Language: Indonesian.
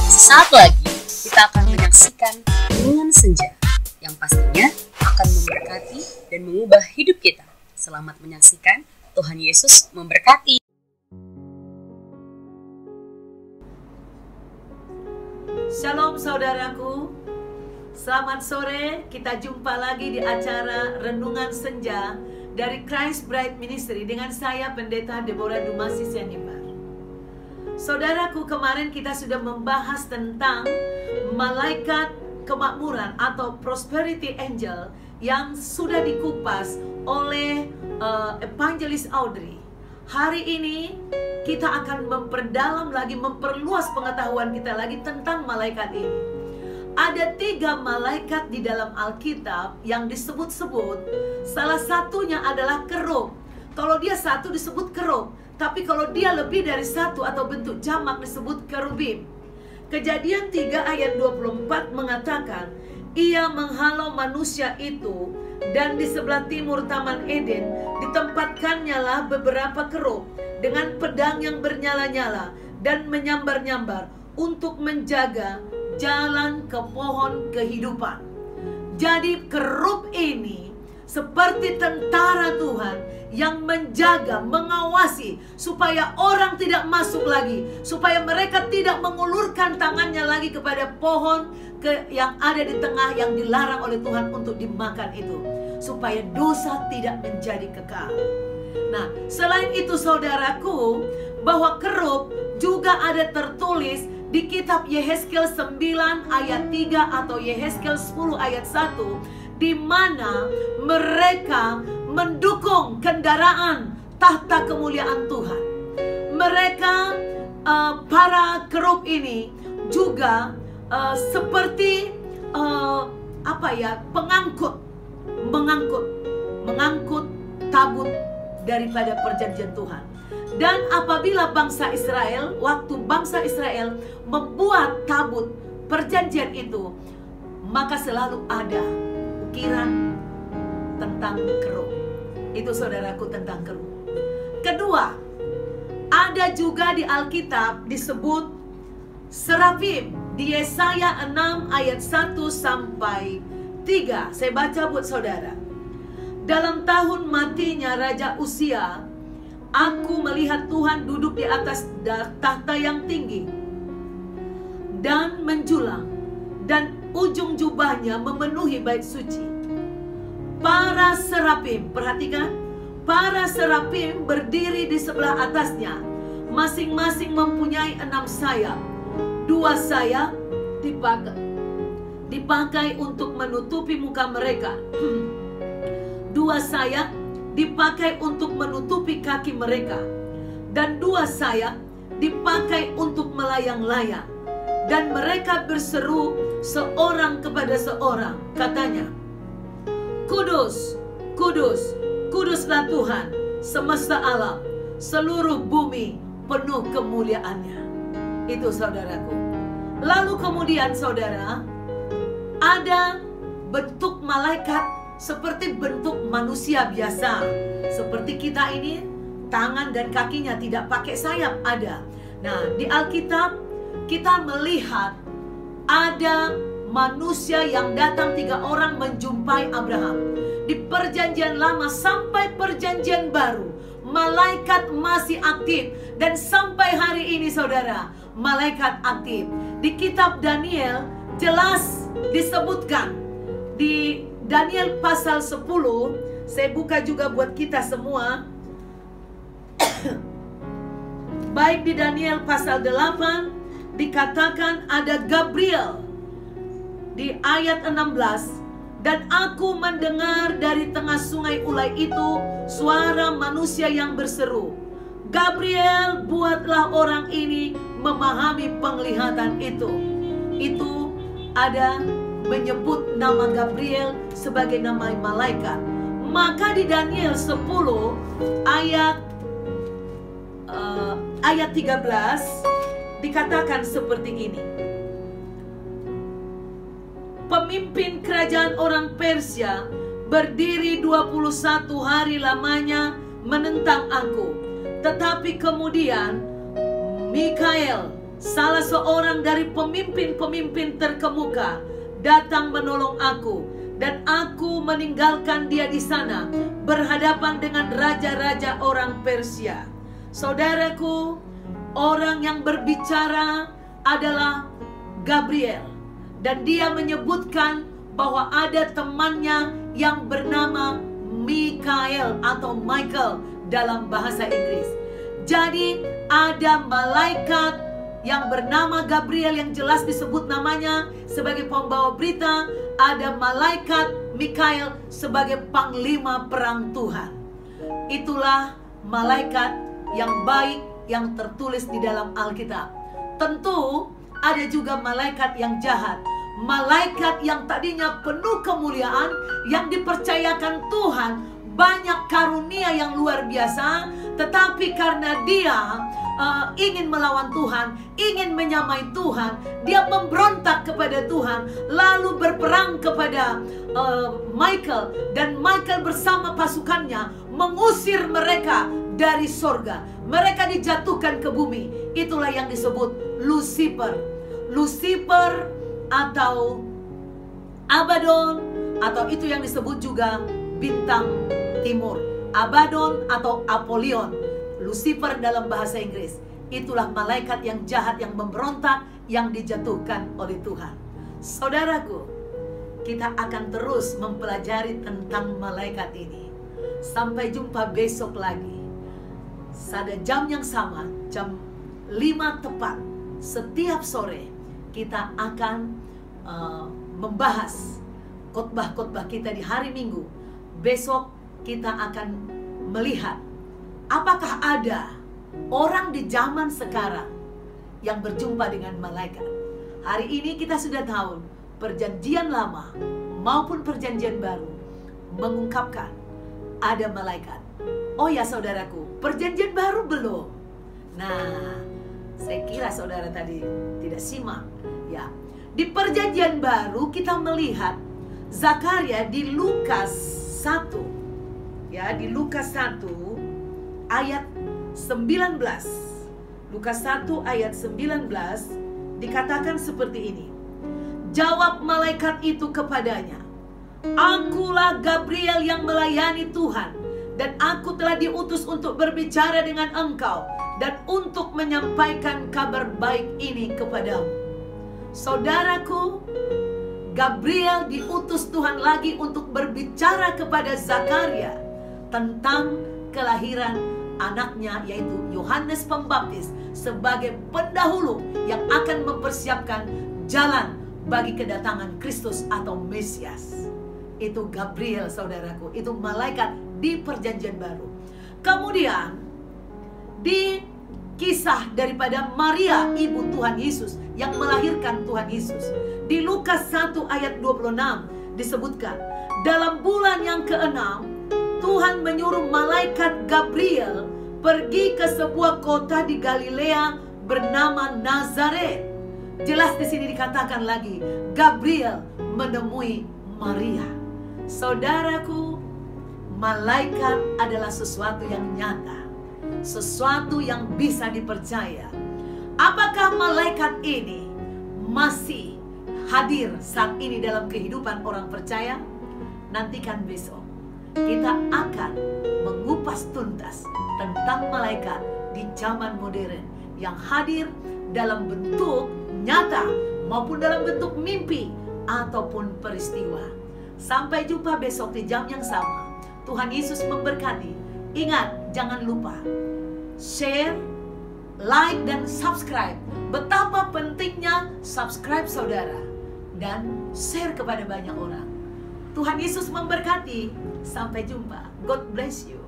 Sesaat lagi kita akan menyaksikan Renungan Senja yang pastinya akan memberkati dan mengubah hidup kita. Selamat menyaksikan, Tuhan Yesus memberkati. Shalom saudaraku, selamat sore. Kita jumpa lagi di acara Renungan Senja dari Christ Bride Ministry dengan saya Pendeta Deborah Dumasi Sianipar. Saudaraku, kemarin kita sudah membahas tentang malaikat kemakmuran atau prosperity angel yang sudah dikupas oleh Evangelist Audrey. Hari ini kita akan memperdalam lagi, memperluas pengetahuan kita lagi tentang malaikat ini. Ada 3 malaikat di dalam Alkitab yang disebut-sebut. Salah satunya adalah kerub. Kalau dia satu disebut kerub, tapi kalau dia lebih dari satu atau bentuk jamak disebut kerubim. Kejadian 3 ayat 24 mengatakan, ia menghalau manusia itu, dan di sebelah timur Taman Eden ditempatkannya lah beberapa kerub dengan pedang yang bernyala-nyala dan menyambar-nyambar untuk menjaga jalan ke pohon kehidupan. Jadi kerub ini seperti tentara Tuhan yang menjaga, mengawasi supaya orang tidak masuk lagi, supaya mereka tidak mengulurkan tangannya lagi kepada pohon yang ada di tengah yang dilarang oleh Tuhan untuk dimakan itu, supaya dosa tidak menjadi kekal. Nah, selain itu saudaraku, bahwa kerub juga ada tertulis di kitab Yehezkiel 9 ayat 3 atau Yehezkiel 10 ayat 1, di mana mereka mendukung kendaraan tahta kemuliaan Tuhan. Mereka para kerub ini juga seperti mengangkut tabut daripada perjanjian Tuhan. Dan apabila bangsa Israel, waktu bangsa Israel membuat tabut perjanjian itu, maka selalu ada ukiran tentang kerub. Itu saudaraku tentang kerub. Kedua, ada juga di Alkitab disebut serafim. Di Yesaya 6 ayat 1 sampai 3. Saya baca buat saudara. Dalam tahun matinya Raja Uzia, aku melihat Tuhan duduk di atas tahta yang tinggi dan menjulang, dan ujung jubahnya memenuhi bait suci. Para serafim, perhatikan, para serafim berdiri di sebelah atasnya, masing-masing mempunyai 6 sayap. 2 sayap dipakai untuk menutupi muka mereka. 2 sayap dipakai untuk menutupi kaki mereka, dan 2 sayap dipakai untuk melayang-layang. Dan mereka berseru seorang kepada seorang, katanya, Kudus, kudus, kuduslah Tuhan semesta alam, seluruh bumi penuh kemuliaannya. Itu saudaraku. Lalu kemudian saudara, ada bentuk malaikat seperti bentuk manusia biasa. Seperti kita ini, tangan dan kakinya tidak pakai sayap ada. Nah, di Alkitab kita melihat ada manusia yang datang 3 orang menjumpai Abraham. Di perjanjian lama sampai perjanjian baru, malaikat masih aktif. Dan sampai hari ini saudara, malaikat aktif. Di kitab Daniel jelas disebutkan. Di Daniel pasal 10, saya buka juga buat kita semua. Baik di Daniel pasal 8 dikatakan ada Gabriel. Di ayat 16, dan aku mendengar dari tengah sungai Ulai itu suara manusia yang berseru, Gabriel, buatlah orang ini memahami penglihatan itu. Itu ada menyebut nama Gabriel sebagai nama malaikat. Maka di Daniel 10 ayat 13 dikatakan seperti ini. Pemimpin kerajaan orang Persia berdiri 21 hari lamanya menentang aku. Tetapi kemudian Mikael, salah seorang dari pemimpin-pemimpin terkemuka datang menolong aku, dan aku meninggalkan dia di sana berhadapan dengan raja-raja orang Persia. Saudaraku, orang yang berbicara adalah Gabriel, dan dia menyebutkan bahwa ada temannya yang bernama Mikael atau Michael dalam bahasa Inggris. Jadi ada malaikat yang bernama Gabriel yang jelas disebut namanya sebagai pembawa berita, ada malaikat Mikael sebagai panglima perang Tuhan. Itulah malaikat yang baik yang tertulis di dalam Alkitab. Tentu ada juga malaikat yang jahat, malaikat yang tadinya penuh kemuliaan, yang dipercayakan Tuhan banyak karunia yang luar biasa, tetapi karena dia ingin melawan Tuhan, ingin menyamai Tuhan, dia memberontak kepada Tuhan, lalu berperang kepada Michael, dan Michael bersama pasukannya mengusir mereka dari sorga. Mereka dijatuhkan ke bumi. Itulah yang disebut Lucifer. Lucifer atau Abaddon, atau itu yang disebut juga bintang timur. Abaddon atau Apollyon, Lucifer dalam bahasa Inggris. Itulah malaikat yang jahat, yang memberontak, yang dijatuhkan oleh Tuhan. Saudaraku, kita akan terus mempelajari tentang malaikat ini. Sampai jumpa besok lagi. Pada jam yang sama, jam 5 tepat, setiap sore kita akan membahas khotbah-khotbah kita di hari Minggu. Besok kita akan melihat apakah ada orang di zaman sekarang yang berjumpa dengan malaikat. Hari ini kita sudah tahu Perjanjian Lama maupun Perjanjian Baru mengungkapkan ada malaikat. Oh ya saudaraku, Perjanjian Baru belum. Nah, saya kira saudara tadi tidak simak ya. Di Perjanjian Baru kita melihat Zakaria di Lukas 1. Ya, di Lukas 1 ayat 19. Lukas 1 ayat 19 dikatakan seperti ini. Jawab malaikat itu kepadanya, "Akulah Gabriel yang melayani Tuhan, dan aku telah diutus untuk berbicara dengan engkau dan untuk menyampaikan kabar baik ini kepadamu." Saudaraku, Gabriel diutus Tuhan lagi untuk berbicara kepada Zakaria tentang kelahiran anaknya, yaitu Yohanes Pembaptis, sebagai pendahulu yang akan mempersiapkan jalan bagi kedatangan Kristus atau Mesias. Itu Gabriel, saudaraku. Itu malaikat di Perjanjian Baru. Kemudian di kisah daripada Maria, ibu Tuhan Yesus, yang melahirkan Tuhan Yesus, di Lukas 1 ayat 26 disebutkan, dalam bulan yang ke-6 Tuhan menyuruh malaikat Gabriel pergi ke sebuah kota di Galilea bernama Nazaret. Jelas di sini dikatakan lagi, Gabriel menemui Maria. Saudaraku, malaikat adalah sesuatu yang nyata, sesuatu yang bisa dipercaya. Apakah malaikat ini masih hadir saat ini dalam kehidupan orang percaya? Nantikan besok. Kita akan mengupas tuntas tentang malaikat di zaman modern yang hadir dalam bentuk nyata maupun dalam bentuk mimpi ataupun peristiwa. Sampai jumpa besok di jam yang sama. Tuhan Yesus memberkati. Ingat, jangan lupa share, like, dan subscribe. Betapa pentingnya subscribe saudara, dan share kepada banyak orang. Tuhan Yesus memberkati. Sampai jumpa. God bless you.